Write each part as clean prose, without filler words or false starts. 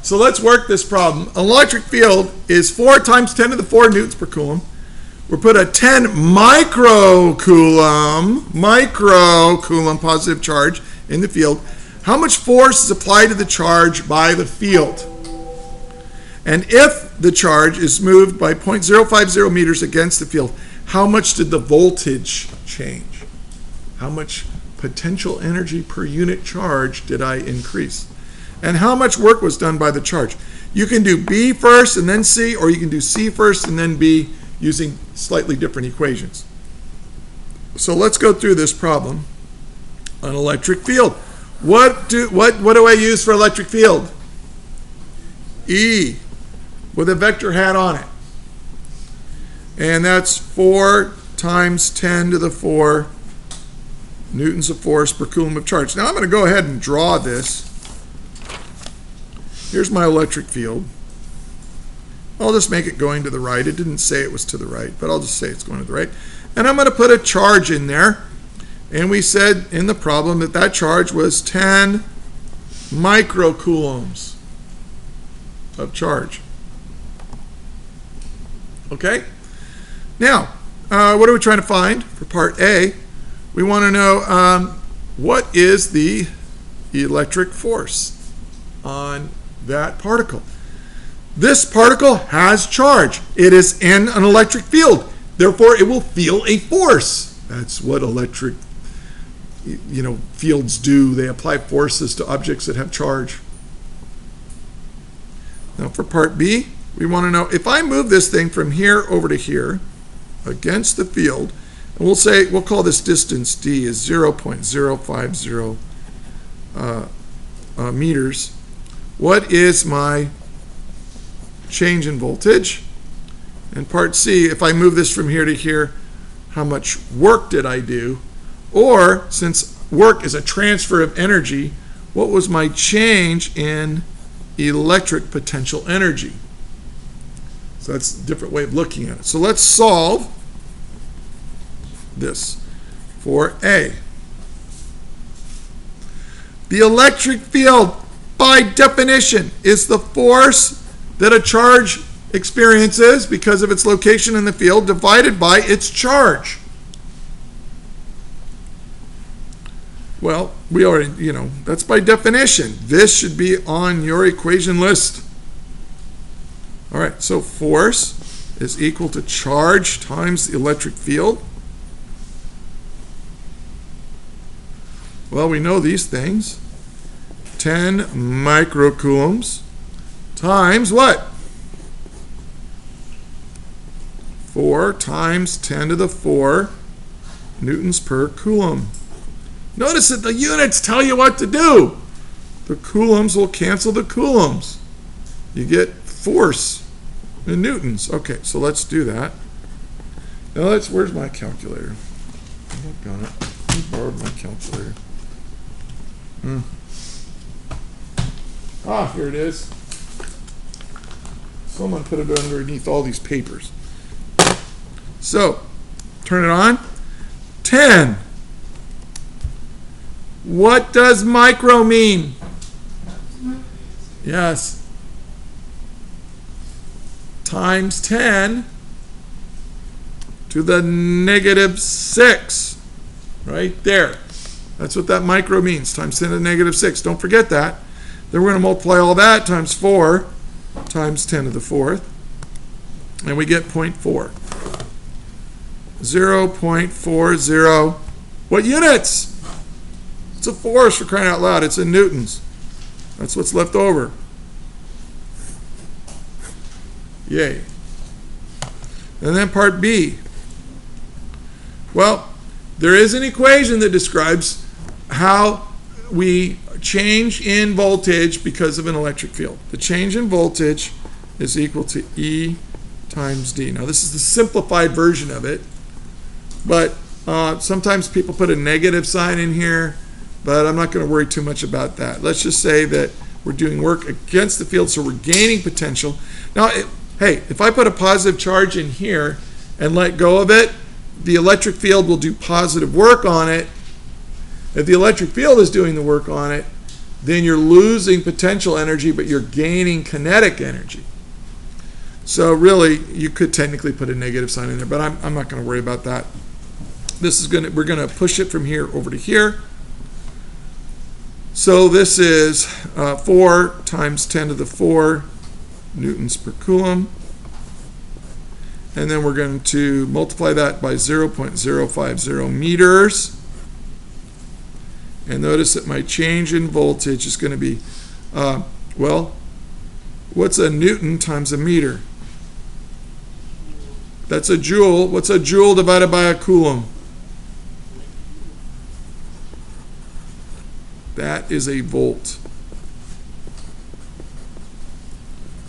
So let's work this problem. An electric field is 4 times 10 to the 4 newtons per coulomb. We put a 10 microcoulomb positive charge in the field. How much force is applied to the charge by the field? And if the charge is moved by 0.050 meters against the field, how much did the voltage change? How much potential energy per unit charge did I increase? And how much work was done by the charge? You can do B first and then C, or you can do C first and then B using slightly different equations. So let's go through this problem. An electric field. What do I use for electric field? E, with a vector hat on it. And that's 4 times 10 to the 4 newtons of force per coulomb of charge. Now I'm going to go ahead and draw this. Here's my electric field. I'll just make it going to the right. It didn't say it was to the right, but I'll just say it's going to the right. And I'm going to put a charge in there. And we said in the problem that that charge was 10 microcoulombs of charge. Okay? Now, what are we trying to find for part A? We want to know what is the electric force on that particle. This particle has charge. It is in an electric field. Therefore, it will feel a force. That's what electric fields do. They apply forces to objects that have charge. Now for part B, we want to know if I move this thing from here over to here against the field, and we'll call this distance D is 0.050 meters. What is my change in voltage? And part C, if I move this from here to here, how much work did I do? Or, since work is a transfer of energy, what was my change in electric potential energy? So that's a different way of looking at it. So let's solve this for A. The electric field, by definition, is the force that a charge experiences because of its location in the field divided by its charge. Well, we already, that's by definition. This should be on your equation list. All right, so force is equal to charge times the electric field. Well, we know these things. 10 microcoulombs times what? 4 times 10 to the 4 newtons per coulomb. Notice that the units tell you what to do. The coulombs will cancel the coulombs. You get force in newtons. Okay, so let's do that. Now where's my calculator? I've got it. I borrowed my calculator. Here it is. Someone put it underneath all these papers. So, turn it on. 10. What does micro mean? Yes. Times 10 to the negative 6. Right there. That's what that micro means. Times 10 to the negative 6. Don't forget that. Then we're going to multiply all that times 4 times 10 to the 4th. And we get 0.4. 0.40. What units? It's a force, for crying out loud. It's in newtons. That's what's left over. Yay. And then part B. Well, there is an equation that describes how we change in voltage because of an electric field. The change in voltage is equal to E times D. Now, this is the simplified version of it, but sometimes people put a negative sign in here, but I'm not going to worry too much about that. Let's just say that we're doing work against the field, so we're gaining potential. Now, hey, if I put a positive charge in here and let go of it, the electric field will do positive work on it. If the electric field is doing the work on it, then you're losing potential energy, but you're gaining kinetic energy. So really, you could technically put a negative sign in there, but I'm not going to worry about that. We're going to push it from here over to here. So this is 4 times 10 to the 4 newtons per coulomb. And then we're going to multiply that by 0.050 meters. And notice that my change in voltage is going to be, well, what's a newton times a meter? That's a joule. What's a joule divided by a coulomb? That is a volt.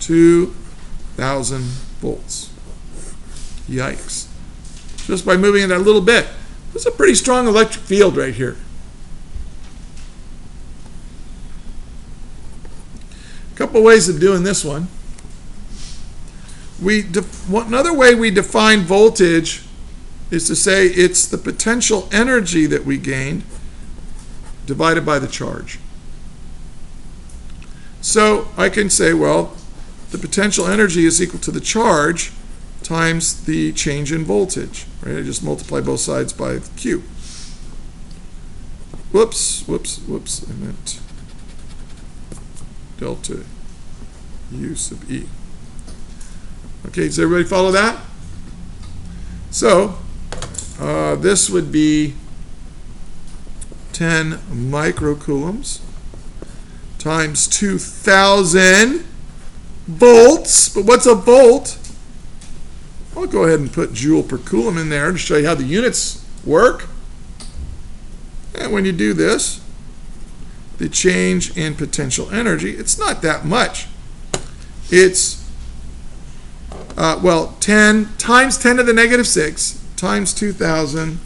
2,000 volts. Yikes. Just by moving it a little bit. That's a pretty strong electric field right here. A couple ways of doing this one. Another way we define voltage is to say it's the potential energy that we gained divided by the charge. So I can say, well, the potential energy is equal to the charge times the change in voltage. Right? I just multiply both sides by Q. Whoops. I meant delta U sub E. Okay, does everybody follow that? So this would be 10 microcoulombs times 2,000 volts. But what's a volt? I'll go ahead and put joule per coulomb in there to show you how the units work. And when you do this, the change in potential energy, it's not that much. It's, 10 times 10 to the negative 6 times 2,000,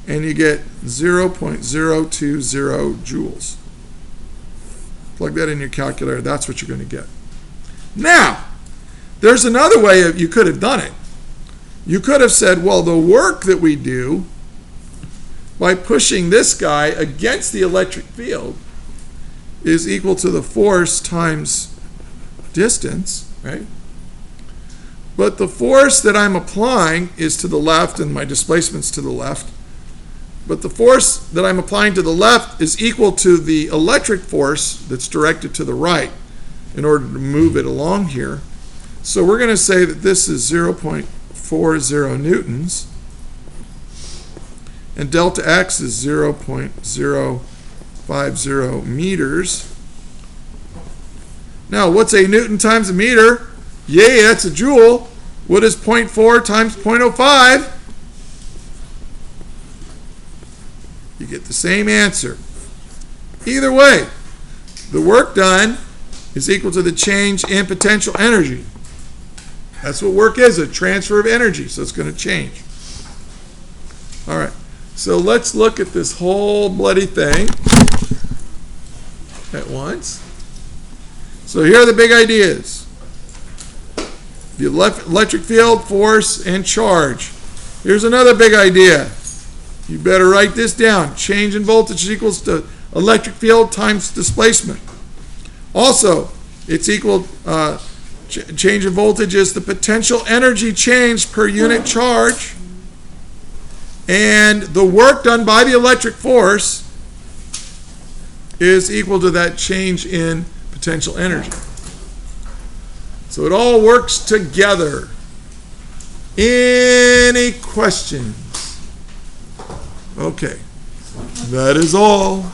and you get 0.020 joules. Plug that in your calculator. That's what you're going to get. Now, there's another way you could have done it. You could have said, well, the work that we do by pushing this guy against the electric field is equal to the force times distance, right? But the force that I'm applying is to the left and my displacement's to the left. But the force that I'm applying to the left is equal to the electric force that's directed to the right in order to move it along here. So we're going to say that this is 0.40 newtons and delta X is 0.050 meters. Now, what's a newton times a meter? Yay, that's a joule. What is 0.4 times 0.05? You get the same answer. Either way, the work done is equal to the change in potential energy. That's what work is, a transfer of energy, so it's going to change. All right, so let's look at this whole bloody thing at once. So here are the big ideas. The electric field, force, and charge. Here's another big idea. You better write this down. Change in voltage equals to electric field times displacement. Also, it's equal, change in voltage is the potential energy change per unit charge. And the work done by the electric force is equal to that change in potential energy. So it all works together. Any questions? Okay, that is all.